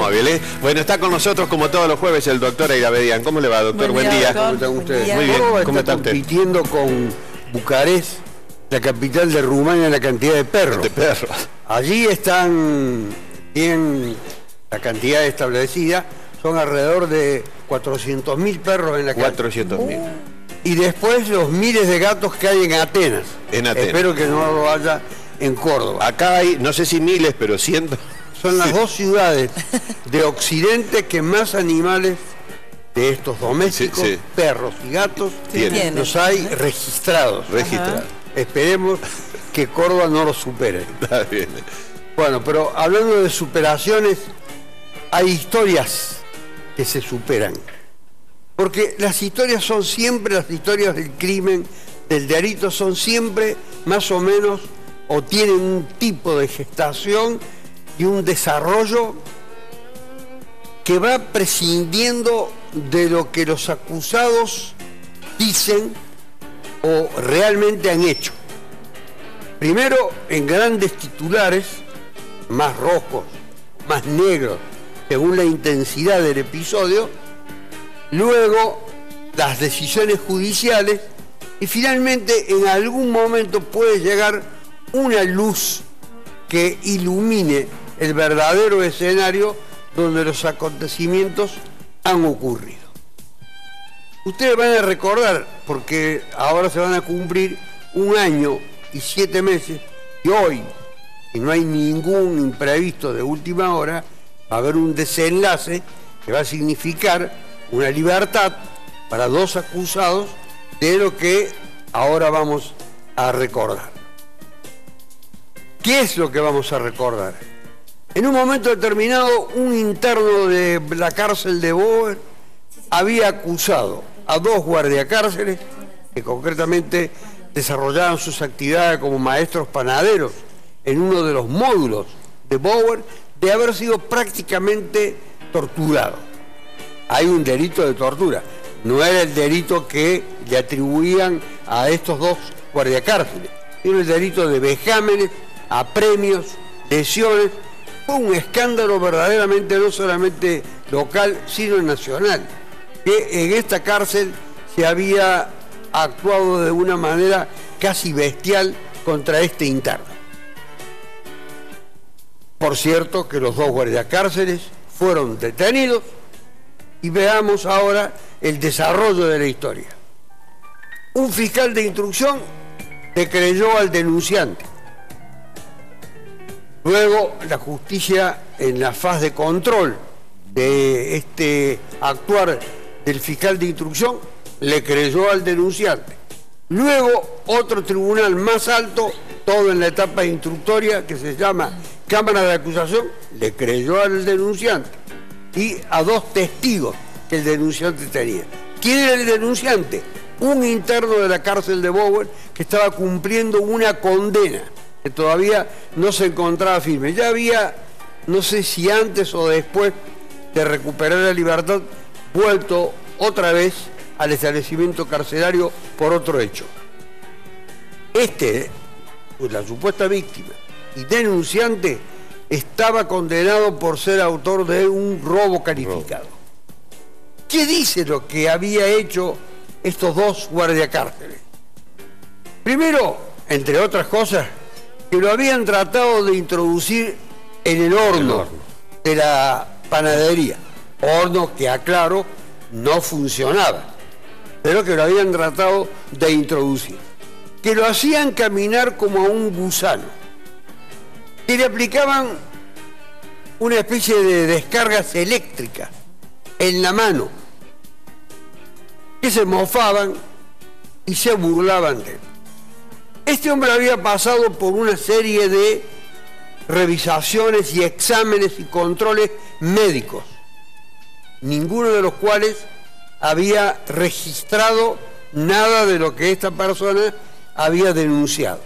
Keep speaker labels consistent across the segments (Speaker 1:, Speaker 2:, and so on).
Speaker 1: móvil, ¿eh? Bueno, está con nosotros como todos los jueves el doctor Airabedian. ¿Cómo le va, doctor? Buen día.
Speaker 2: ¿Cómo están ustedes?
Speaker 1: Muy bien.
Speaker 2: Córdoba
Speaker 1: ¿Cómo está usted?
Speaker 2: compitiendo con Bucarest, la capital de Rumania, en la cantidad de perros. Allí están bien la cantidad establecida, son alrededor de 400.000 perros en la calle.
Speaker 1: 400.000.
Speaker 2: Y después los miles de gatos que hay en Atenas.
Speaker 1: En Atenas.
Speaker 2: Espero que no lo haya en Córdoba.
Speaker 1: Acá hay, no sé si miles, pero cientos.
Speaker 2: Son las dos ciudades de Occidente que más animales de estos domésticos, perros y gatos, los hay registrados. Esperemos que Córdoba no los supere.
Speaker 1: Está bien.
Speaker 2: Bueno, pero hablando de superaciones, hay historias que se superan. Porque las historias son siempre, las historias del crimen, del delito, son siempre más o menos, o tienen un tipo de gestación y un desarrollo que va prescindiendo de lo que los acusados dicen o realmente han hecho. Primero en grandes titulares, más rojos, más negros, según la intensidad del episodio, luego las decisiones judiciales y finalmente en algún momento puede llegar una luz que ilumine el verdadero escenario donde los acontecimientos han ocurrido. Ustedes van a recordar, porque ahora se van a cumplir 1 año y 7 meses, y hoy, si no hay ningún imprevisto de última hora, va a haber un desenlace que va a significar una libertad para 2 acusados de lo que ahora vamos a recordar. ¿Qué es lo que vamos a recordar? En un momento determinado, un interno de la cárcel de Boer había acusado a 2 guardiacárceles que concretamente desarrollaban sus actividades como maestros panaderos en uno de los módulos de Boer de haber sido prácticamente torturados. Hay un delito de tortura, no era el delito que le atribuían a estos 2 guardiacárceles, era el delito de vejámenes, apremios, lesiones. Fue un escándalo verdaderamente no solamente local, sino nacional, que en esta cárcel se había actuado de una manera casi bestial contra este interno. Por cierto que los 2 guardiacárceles fueron detenidos y veamos ahora el desarrollo de la historia. Un fiscal de instrucción le creyó al denunciante. Luego la justicia, en la faz de control de este actuar del fiscal de instrucción, le creyó al denunciante. Luego otro tribunal más alto, todo en la etapa instructoria que se llama Cámara de Acusación, le creyó al denunciante y a 2 testigos que el denunciante tenía. ¿Quién era el denunciante? Un interno de la cárcel de Boer que estaba cumpliendo una condena que todavía no se encontraba firme. Ya había, no sé si antes o después de recuperar la libertad, vuelto otra vez al establecimiento carcelario por otro hecho. Pues la supuesta víctima y denunciante, estaba condenado por ser autor de un robo calificado. ¿Qué dice lo que había hecho estos 2 guardiacárceles? Primero, entre otras cosas, que lo habían tratado de introducir en el horno de la panadería. Horno que, aclaro, no funcionaba, pero que lo habían tratado de introducir. Que lo hacían caminar como a un gusano. Que le aplicaban una especie de descargas eléctricas en la mano. Que se mofaban y se burlaban de él. Este hombre había pasado por una serie de revisaciones y exámenes y controles médicos, ninguno de los cuales había registrado nada de lo que esta persona había denunciado.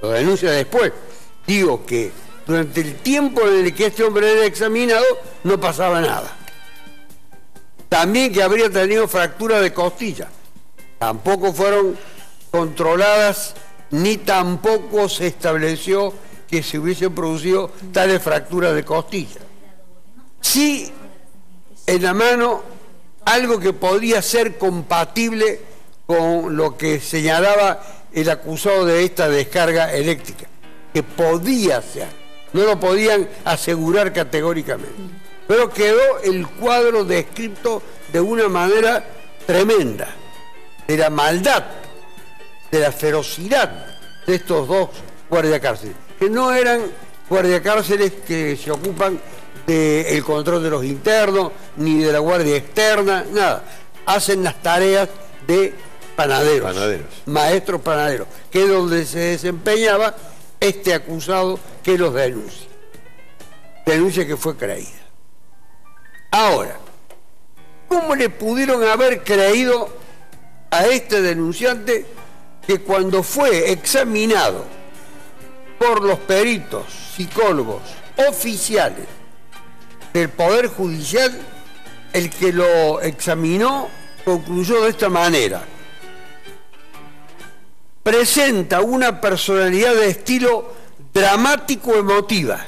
Speaker 2: Lo denuncia después. Digo que durante el tiempo en el que este hombre era examinado no pasaba nada. También que habría tenido fractura de costilla. Tampoco fueron controladas ni tampoco se estableció que se hubiesen producido tales fracturas de costilla. sí en la mano algo que podía ser compatible con lo que señalaba el acusado de esta descarga eléctrica, que podía ser, no lo podían asegurar categóricamente, pero quedó el cuadro descrito de una manera tremenda, de la maldad, de la ferocidad de estos dos guardiacárceles, que no eran guardiacárceles que se ocupan del control de los internos, ni de la guardia externa, nada. Hacen las tareas de panaderos, maestros panaderos, que es donde se desempeñaba este acusado que los denuncia. Denuncia que fue creída. Ahora, ¿cómo le pudieron haber creído a este denunciante que cuando fue examinado por los peritos, psicólogos, oficiales del Poder Judicial, el que lo examinó concluyó de esta manera: presenta una personalidad de estilo dramático-emotiva,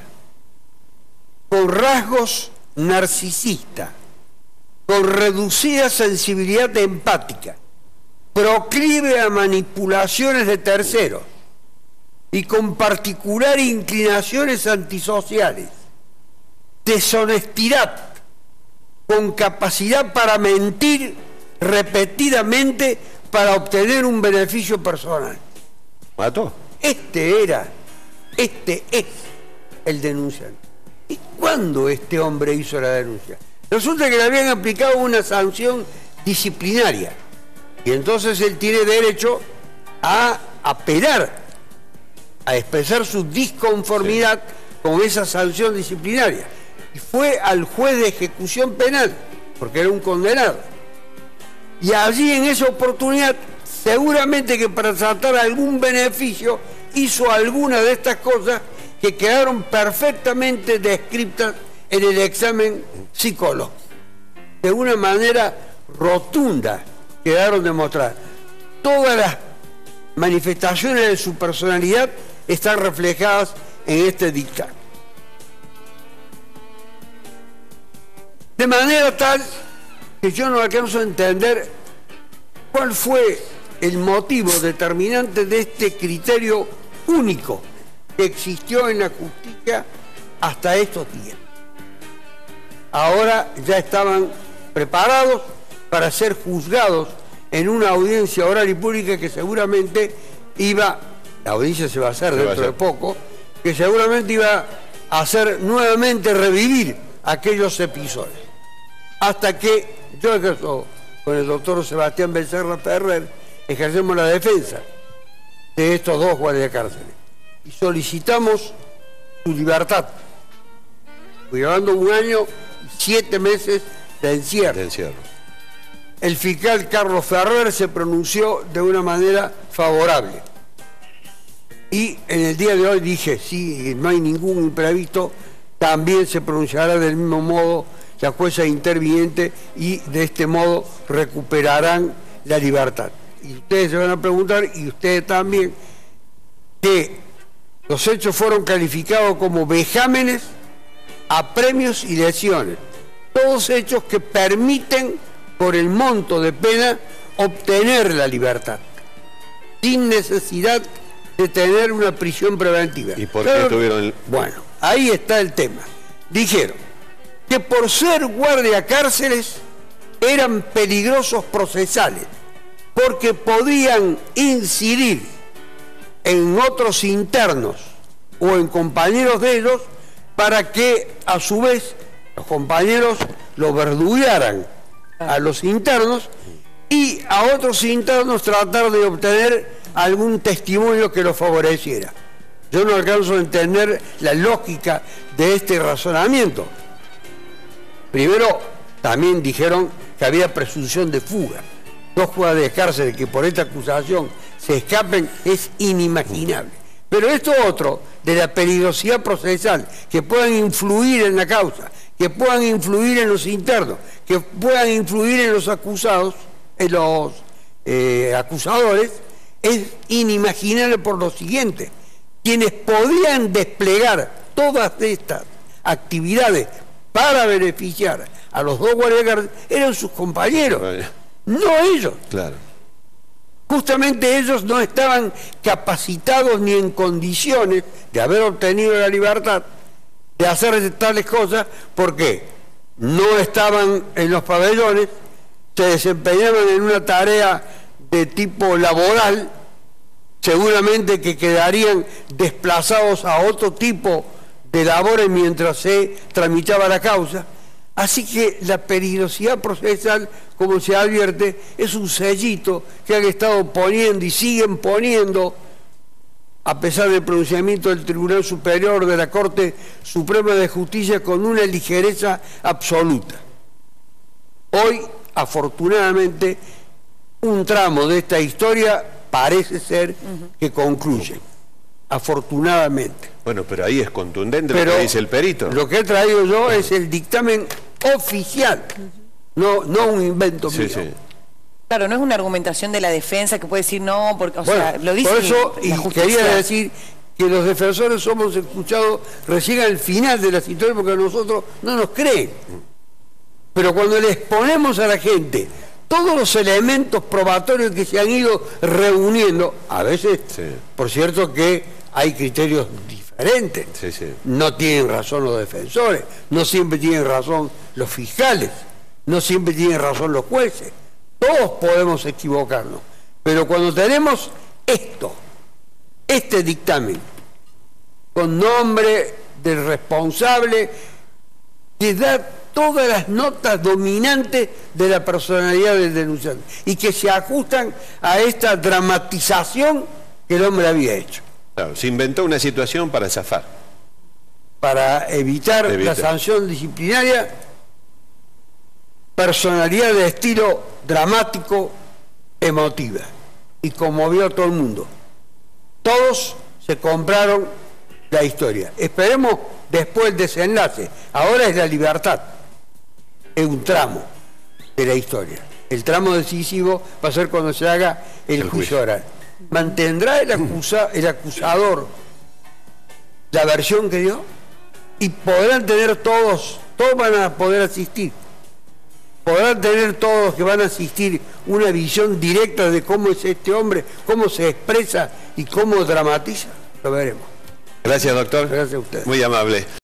Speaker 2: con rasgos narcisista, con reducida sensibilidad empática, proclive a manipulaciones de terceros y con particular inclinaciones antisociales, deshonestidad, con capacidad para mentir repetidamente para obtener un beneficio personal.
Speaker 1: ¿Mató?
Speaker 2: Este es el denunciante. ¿Y cuándo este hombre hizo la denuncia? Resulta que le habían aplicado una sanción disciplinaria y entonces él tiene derecho a apelar, a expresar su disconformidad con esa sanción disciplinaria. Y fue al juez de ejecución penal, porque era un condenado. Y allí en esa oportunidad, seguramente que para tratar algún beneficio, hizo alguna de estas cosas que quedaron perfectamente descritas en el examen psicológico. De una manera rotunda quedaron demostradas. Todas las manifestaciones de su personalidad están reflejadas en este dictamen. De manera tal que yo no alcanzo a entender cuál fue el motivo determinante de este criterio único que existió en la justicia hasta estos días. Ahora ya estaban preparados para ser juzgados en una audiencia oral y pública que seguramente la audiencia se va a hacer dentro de poco, que seguramente iba a hacer nuevamente revivir aquellos episodios. Hasta que yo ejerzo con el doctor Sebastián Becerra Ferrer, ejercemos la defensa de estos dos guardiacárceles y solicitamos su libertad, llevando 1 año y 7 meses de encierro. El fiscal Carlos Ferrer se pronunció de una manera favorable y en el día de hoy dije, si no hay ningún imprevisto, también se pronunciará del mismo modo la jueza interviniente y de este modo recuperarán la libertad. Y ustedes se van a preguntar, y ustedes también, que los hechos fueron calificados como vejámenes, apremios y lesiones. Todos hechos que permiten, por el monto de pena, obtener la libertad, sin necesidad de tener una prisión preventiva.
Speaker 1: ¿Y por qué tuvieron...?
Speaker 2: Bueno, ahí está el tema. Dijeron que por ser guardiacárceles eran peligrosos procesales, porque podían incidir en otros internos o en compañeros de ellos para que a su vez los compañeros los verduguearan a los internos y a otros internos tratar de obtener algún testimonio que los favoreciera. Yo no alcanzo a entender la lógica de este razonamiento. Primero, también dijeron que había presunción de fuga. 2 guardiacárceles que por esta acusación se escapen es inimaginable. Pero esto otro, de la peligrosidad procesal, que puedan influir en la causa, que puedan influir en los internos, que puedan influir en los acusados, en los acusadores, es inimaginable por lo siguiente. Quienes podían desplegar todas estas actividades para beneficiar a los dos guardias carceleros eran sus compañeros, no ellos.
Speaker 1: Claro.
Speaker 2: Justamente ellos no estaban capacitados ni en condiciones de haber obtenido la libertad de hacer tales cosas porque no estaban en los pabellones, se desempeñaban en una tarea de tipo laboral, seguramente que quedarían desplazados a otro tipo de labores mientras se tramitaba la causa. Así que la peligrosidad procesal, como se advierte, es un sellito que han estado poniendo y siguen poniendo, a pesar del pronunciamiento del Tribunal Superior de la Corte Suprema de Justicia, con una ligereza absoluta. Hoy, afortunadamente, un tramo de esta historia parece ser que concluye. Afortunadamente.
Speaker 1: Bueno, pero ahí es contundente lo que dice el perito.
Speaker 2: Lo que he traído yo es el dictamen oficial, no un invento mío.
Speaker 1: Sí.
Speaker 3: Claro, no es una argumentación de la defensa que puede decir no, porque, o sea, lo dice
Speaker 2: por eso,
Speaker 3: la justicia.
Speaker 2: quería decir que los defensores somos escuchados recién al final de la historia porque a nosotros no nos creen. Pero cuando les ponemos a la gente todos los elementos probatorios que se han ido reuniendo, a veces, por cierto que hay criterios diferentes, no tienen razón los defensores, no siempre tienen razón los fiscales, no siempre tienen razón los jueces, todos podemos equivocarnos, pero cuando tenemos este dictamen, con nombre del responsable, que da todas las notas dominantes de la personalidad del denunciante y que se ajustan a esta dramatización que el hombre había hecho.
Speaker 1: Claro, se inventó una situación para zafar.
Speaker 2: Para evitar la sanción disciplinaria, personalidad de estilo dramático, emotiva, y conmovió a todo el mundo. Todos se compraron la historia. Esperemos después el desenlace. Ahora es la libertad. Es un tramo de la historia. El tramo decisivo va a ser cuando se haga el juicio oral. ¿Mantendrá el acusador la versión que dio? Y podrán tener todos van a poder asistir. Podrán tener todos que van a asistir una visión directa de cómo es este hombre, cómo se expresa y cómo dramatiza. Lo veremos.
Speaker 1: Gracias, doctor.
Speaker 2: Gracias a usted.
Speaker 1: Muy amable.